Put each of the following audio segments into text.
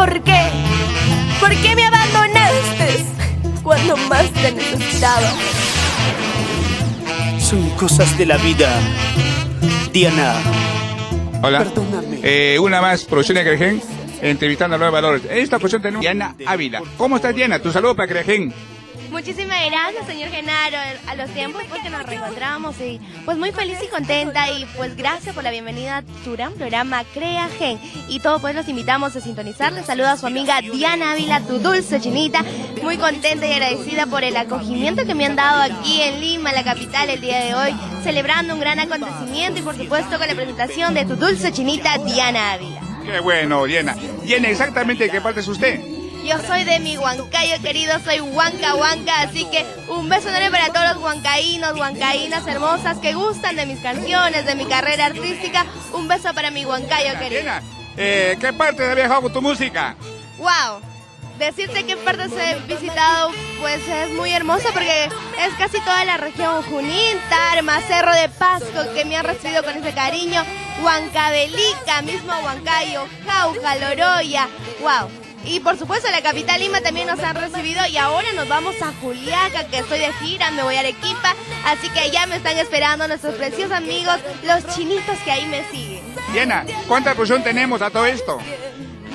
¿por qué? ¿Por qué me abandonaste cuando más te necesitaba? Son cosas de la vida, Diana. Hola. Perdóname. Una más, producción de Crejen, entrevistando a los valores. En esta ocasión tenemos Diana Ávila. ¿Cómo estás, Diana? Tu saludo para Crejen. Muchísimas gracias, señor Genaro, a los tiempos pues que nos reencontramos y pues muy feliz y contenta y pues gracias por la bienvenida a tu gran programa Crea Gen y todos pues los invitamos a sintonizar. Les saluda a su amiga Diana Ávila, tu dulce chinita, muy contenta y agradecida por el acogimiento que me han dado aquí en Lima, la capital, el día de hoy, celebrando un gran acontecimiento y por supuesto con la presentación de tu dulce chinita Diana Ávila. Qué bueno, Diana. Diana, ¿exactamente de qué parte es usted? Yo soy de mi Huancayo querido, soy Huanca, así que un beso enorme para todos los huancaínos, huancaínas hermosas que gustan de mis canciones, de mi carrera artística. Un beso para mi Huancayo querido. Diana, ¿qué parte has viajado con tu música? Wow, decirte qué partes he visitado pues es muy hermoso porque es casi toda la región Junín, Tarma, Cerro de Pasco que me han recibido con ese cariño, Huancavelica, mismo Huancayo, Jauja, Loroya, wow. Y por supuesto la capital Lima también nos han recibido y ahora nos vamos a Juliaca, que estoy de gira, me voy a Arequipa, así que ya me están esperando nuestros preciosos amigos, los chinitos que ahí me siguen. Diana, ¿cuánta producción tenemos a todo esto?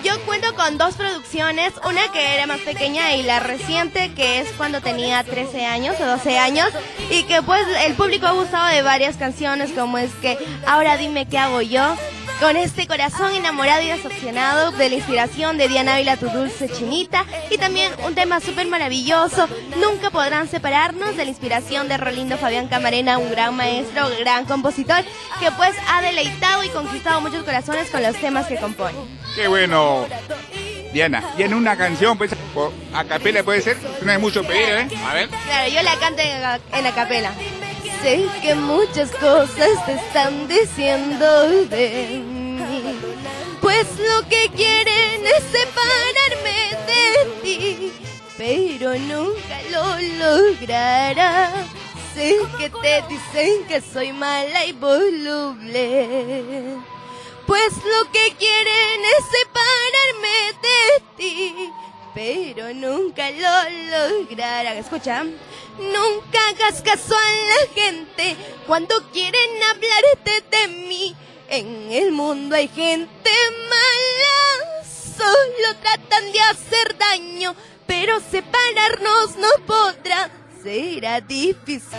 Yo cuento con 2 producciones, una que era más pequeña y la reciente que es cuando tenía 13 años o 12 años y que pues el público ha gustado de varias canciones como es que Ahora dime qué hago yo, con este corazón enamorado y decepcionado de la inspiración de Diana Ávila, tu dulce chinita, y también un tema súper maravilloso, Nunca podrán separarnos, de la inspiración de Rolindo Fabián Camarena, un gran maestro, gran compositor, que pues ha deleitado y conquistado muchos corazones con los temas que compone. Qué bueno. Diana, y en una canción, pues, a capela puede ser, no es mucho pedir, ¿eh? A ver. Claro, yo la canto en la capela. Sé que muchas cosas te están diciendo de mí, pues lo que quieren es separarme de ti, pero nunca lo logrará. Sé que te dicen que soy mala y voluble, pues lo que quieren es separarme de ti, pero nunca lo lograrán. Escucha. Nunca hagas caso a la gente cuando quieren hablarte de mí. En el mundo hay gente mala, solo tratan de hacer daño, pero separarnos no podrá, será difícil.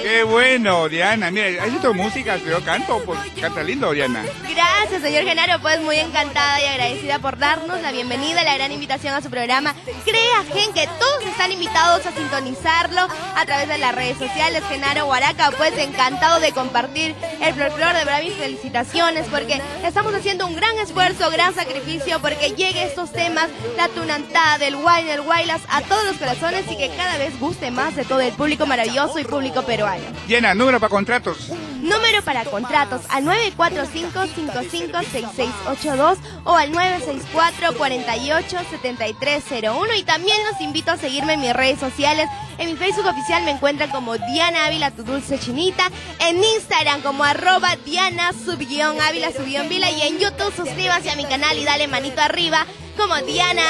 Qué bueno, Diana. Mira, ¿has visto música que yo canto? Pues canta lindo, Diana. Gracias, señor Genaro, pues muy encantada y agradecida por darnos la bienvenida, la gran invitación a su programa Crea Gen, que todos están invitados a sintonizarlo a través de las redes sociales. Genaro Huaraca, pues encantado de compartir el folclore, de verdad mis felicitaciones, porque estamos haciendo un gran esfuerzo, gran sacrificio, porque llegue estos temas, la tunantá, del guay, del guaylas, a todos los corazones y que cada vez guste más de todo el público maravilloso y público peruano. Diana, número para contratos. Número para contratos al 945-556682 o al 964-487301 y también los invito a seguirme en mis redes sociales. En mi Facebook oficial me encuentran como Diana Ávila, tu dulce chinita, en Instagram como @Diana_Ávila_Vila y en YouTube suscríbanse a mi canal y dale manito arriba como Diana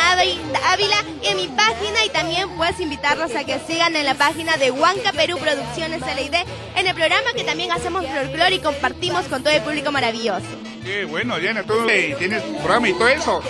Ávila en mi página y también puedes invitarlos a que sigan en la página de Huanca Perú Producciones LID en el programa que también hacemos folclore y compartimos con todo el público maravilloso. Qué bueno, Diana, tú tienes programa y todo eso.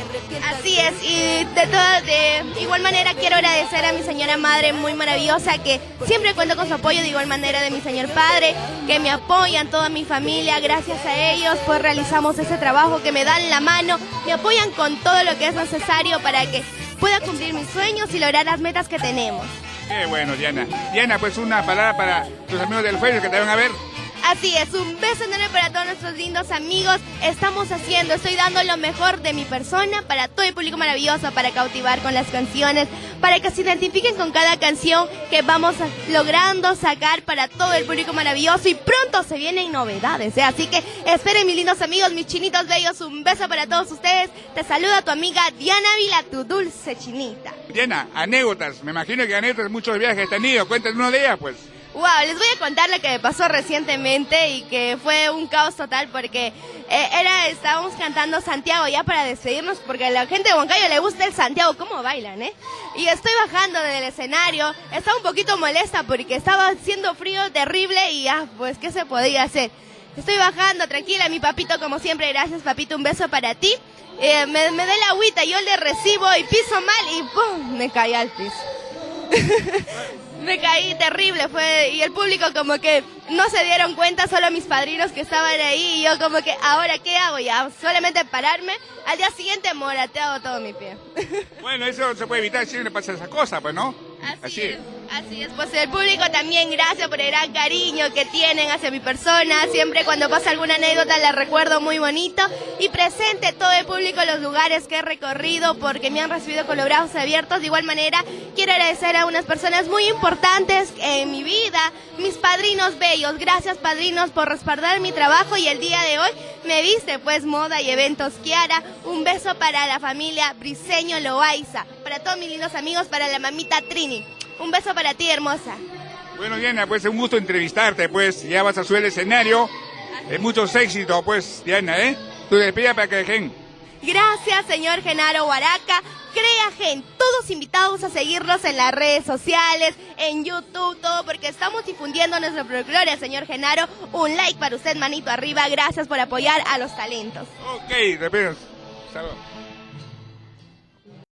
Así es, y de igual manera quiero agradecer a mi señora madre muy maravillosa que siempre cuento con su apoyo, de igual manera de mi señor padre, que me apoyan, toda mi familia, gracias a ellos pues realizamos ese trabajo, que me dan la mano, me apoyan con todo lo que es necesario para que pueda cumplir mis sueños y lograr las metas que tenemos. Qué bueno, Diana. Diana, pues una palabra para tus amigos del Facebook que te van a ver. Así es, un beso enorme para todos nuestros lindos amigos. Estoy dando lo mejor de mi persona para todo el público maravilloso, para cautivar con las canciones, para que se identifiquen con cada canción que vamos logrando sacar para todo el público maravilloso y pronto se vienen novedades, ¿eh? Así que esperen mis lindos amigos, mis chinitos bellos, un beso para todos ustedes. Te saluda tu amiga Diana Ávila, tu dulce chinita. Diana, anécdotas, me imagino que anécdotas, muchos viajes he tenido, cuéntanos una de ellas pues. Wow, les voy a contar lo que me pasó recientemente y que fue un caos total porque Estábamos cantando Santiago ya para despedirnos, porque a la gente de Huancayo le gusta el Santiago, cómo bailan, ¿eh? Y estoy bajando del escenario, estaba un poquito molesta porque estaba haciendo frío terrible y pues, ¿qué se podía hacer? Estoy bajando, tranquila, mi papito, como siempre, gracias, papito, un beso para ti. Me da la agüita, yo le recibo y piso mal y ¡pum! Me caí al piso. Me caí terrible, y el público como que no se dieron cuenta, solo mis padrinos que estaban ahí, y yo como que, ¿ahora qué hago? Ya, solamente pararme, al día siguiente morateado todo mi pie. Bueno, eso se puede evitar si no pasa esa cosa, pues, ¿no? Así es, pues el público también, gracias por el gran cariño que tienen hacia mi persona, siempre cuando pasa alguna anécdota la recuerdo muy bonito, y presente todo el público en los lugares que he recorrido porque me han recibido con los brazos abiertos. De igual manera, quiero agradecer a unas personas muy importantes en mi vida, mis padrinos bellos, gracias padrinos por respaldar mi trabajo, y el día de hoy me viste pues moda y eventos Kiara. Un beso para la familia Briseño Loaiza, para todos mis lindos amigos, para la mamita Trini. Un beso para ti, hermosa. Bueno, Diana, pues un gusto entrevistarte, pues ya vas a subir el escenario. Muchos éxitos, pues, Diana, ¿eh? Tu despedida para que dejen. Gracias, señor Genaro Huaraca. Crea Gen, todos invitados a seguirlos en las redes sociales, en YouTube, todo, porque estamos difundiendo nuestro folclore, señor Genaro. Un like para usted, manito arriba. Gracias por apoyar a los talentos. Ok, despedimos. Salud.